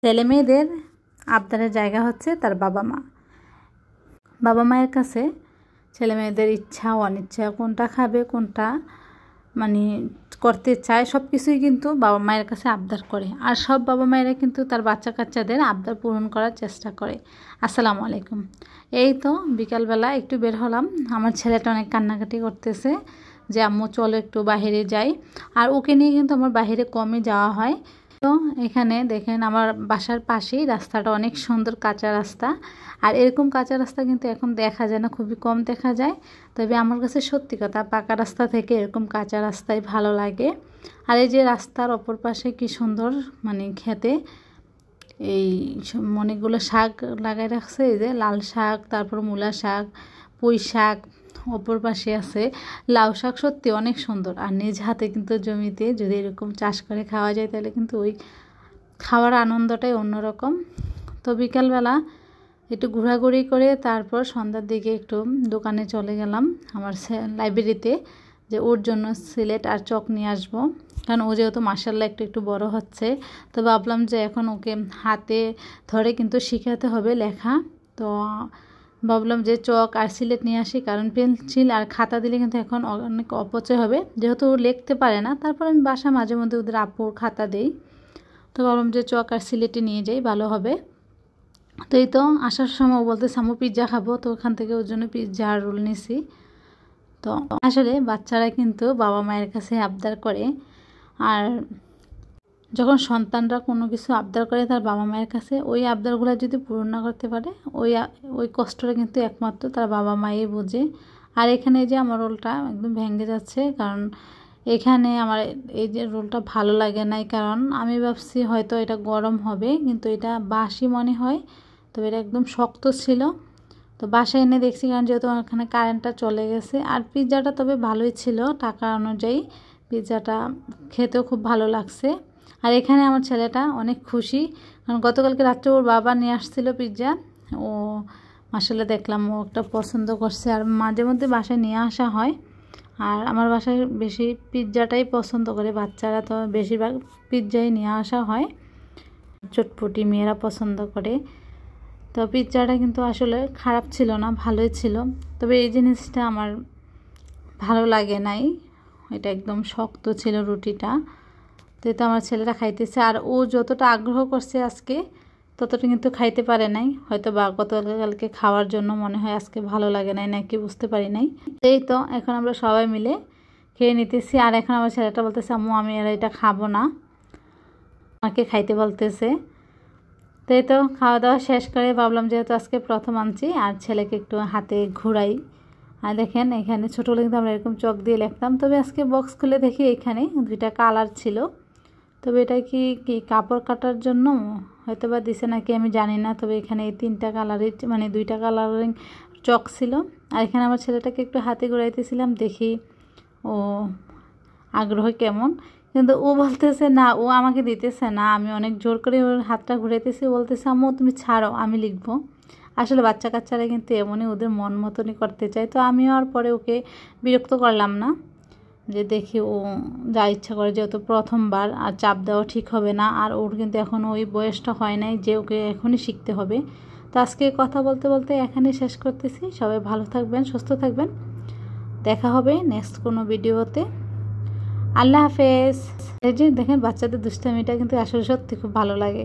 ছেলে মেয়েদের আবদারের জায়গা হচ্ছে তার বাবা মা। বাবা মায়ের কাছে ছেলে মেয়েদের ইচ্ছা অনিচ্ছা, কোনটা খাবে কোনটা মানে করতে চায়, সব কিছুই কিন্তু বাবা মায়ের কাছে আবদার করে। আর সব বাবা মায়েরা কিন্তু তার বাচ্চা কাচ্চাদের আবদার পূরণ করার চেষ্টা করে। আসসালামু আলাইকুম। এই তো বিকালবেলা একটু বের হলাম। আমার ছেলেটা অনেক কান্নাকাটি করতেছে যে আম্মু চলো একটু বাইরে যাই। আর ওকে নিয়ে কিন্তু আমার বাইরে কমই যাওয়া হয়। তো এখানে দেখেন আমার বাসার পাশেই রাস্তাটা অনেক সুন্দর কাঁচা রাস্তা। আর এরকম কাঁচা রাস্তা কিন্তু এখন দেখা যায় না, খুবই কম দেখা যায়। তবে আমার কাছে সত্যি কথা পাকা রাস্তা থেকে এরকম কাঁচা রাস্তায় ভালো লাগে। আর এই যে রাস্তার অপর পাশে কি সুন্দর মানে খেতে এই অনেকগুলো শাক লাগাই রাখছে, এই যে লাল শাক, তারপর মূলা শাক, পুঁই শাক, অপর পাশে আছে লাউ শাক। সত্যি অনেক সুন্দর। আর নিজ হাতে কিন্তু জমিতে যদি এরকম চাষ করে খাওয়া যায় তাহলে কিন্তু ওই খাওয়ার আনন্দটাই অন্যরকম। তো বিকালবেলা একটু ঘোরাঘুরি করে তারপর সন্ধ্যার দিকে একটু দোকানে চলে গেলাম আমার লাইব্রেরিতে, যে ওর জন্য সিলেট আর চক নিয়ে আসবো। কারণ ও যেহেতু মাশাআল্লাহ একটু একটু বড় হচ্ছে, তো ভাবলাম যে এখন ওকে হাতে ধরে কিন্তু শিখাতে হবে লেখা। তো ভাবলাম যে চক আর সিলেট নিয়ে আসি, কারণ পেন্সিল আর খাতা দিলে কিন্তু এখন অনেক অপচয় হবে, যেহেতু ও লিখতে পারে না। তারপর আমি বাসা মাঝে মধ্যে ওদের আপুর খাতা দেই। তো ভাবলাম যে চক আর সিলেটে নিয়ে যাই, ভালো হবে। তো এই তো আসার সময় ও বলতে সামু পিৎজা খাবো, তো ওখান থেকে ওর জন্য পিৎজা আর রোল নিছি। তো আসলে বাচ্চারা কিন্তু বাবা মায়ের কাছে আবদার করে। আর যখন সন্তানরা কোনো কিছু আবদার করে তার বাবা মায়ের কাছে, ওই আবদারগুলো যদি পূরণ না করতে পারে ওই কষ্টটা কিন্তু একমাত্র তার বাবা মাই বোঝে। আর এখানে যে আমার রোলটা একদম ভেঙে যাচ্ছে, কারণ এখানে আমার এই যে রোলটা ভালো লাগে নাই, কারণ আমি ভাবছি হয়তো এটা গরম হবে, কিন্তু এটা বাসি মনে হয়। তো এটা একদম শক্ত ছিল। তো বাসায় এনে দেখছি, কারণ যেহেতু ওখানে কারেন্টটা চলে গেছে। আর পিৎজাটা তবে ভালোই ছিল টাকা অনুযায়ী, পিৎজাটা খেতেও খুব ভালো লাগছে। আর এখানে আমার ছেলেটা অনেক খুশি, কারণ গতকালকে রাত্রে ওর বাবা নিয়ে আসছিল পিৎজা। ও মাশাআল্লাহ দেখলাম ও একটা পছন্দ করছে। আর মাঝে মধ্যে বাসায় নিয়ে আসা হয়। আর আমার বাসায় বেশি পিৎজাটাই পছন্দ করে বাচ্চারা, তো বেশিরভাগ পিৎজাই নিয়ে আসা হয়। চটপটি মেয়েরা পছন্দ করে। তো পিৎজাটা কিন্তু আসলে খারাপ ছিল না, ভালোই ছিল। তবে এই জিনিসটা আমার ভালো লাগে নাই, এটা একদম শক্ত ছিল রুটিটা। তো এটা আমার ছেলেরা খাইতেছে। আর ও যতটা আগ্রহ করছে আজকে, ততটা কিন্তু খাইতে পারে নাই, হয়তো বা গতকালকে খাওয়ার জন্য মনে হয় আজকে ভালো লাগে নাই নাকি বুঝতে পারি নাই। এই তো এখন আমরা সবাই মিলে খেয়ে নিতেছি। আর এখন আমার ছেলেটা বলতেছে আম্মু আমি আর এটা খাবো না, আমাকে খাইতে বলতেছে। তো এই তো খাওয়া দাওয়া শেষ করে ভাবলাম যেহেতু আজকে প্রথম আনছি, আর ছেলেকে একটু হাতে ঘুরাই। আর দেখেন এখানে ছোটোবেলা কিন্তু আমরা এরকম চক দিয়ে লিখতাম। তবে আজকে বক্স খুলে দেখি এখানে দুইটা কালার ছিল। তবে এটা কি কাপড় কাটার জন্য হয়তো বা দিছে নাকি আমি জানি না। তবে এখানে এই তিনটা কালারের মানে দুইটা কালারিং চক ছিল। আর এখানে আমার ছেলেটাকে একটু হাতে ঘুরাইতেছিলাম, দেখি ও আগ্রহ কেমন। কিন্তু ও বলতেছে না, ও আমাকে দিতেছে না। আমি অনেক জোর করে ওর হাতটা ঘুরাইতেছি, বলতেছে আম্মু তুমি ছাড়ো আমি লিখবো। আসলে বাচ্চা কাচ্চারা কিন্তু এমনই, ওদের মন মতনই করতে চায়। তো আমিও আর পরে ওকে বিরক্ত করলাম না, যে দেখি ও যা ইচ্ছা করে, যেহেতু প্রথমবার আর চাপ দেওয়া ঠিক হবে না। আর ওর কিন্তু এখন ওই বয়সটা হয় নাই যে ওকে এখনই শিখতে হবে। তো আজকে কথা বলতে বলতে এখানেই শেষ করতেছি। সবাই ভালো থাকবেন, সুস্থ থাকবেন। দেখা হবে নেক্সট কোনো ভিডিওতে। আল্লাহ হাফেজ। এই যে দেখেন বাচ্চাদের দুষ্টামিটা কিন্তু আসলে সত্যি খুব ভালো লাগে।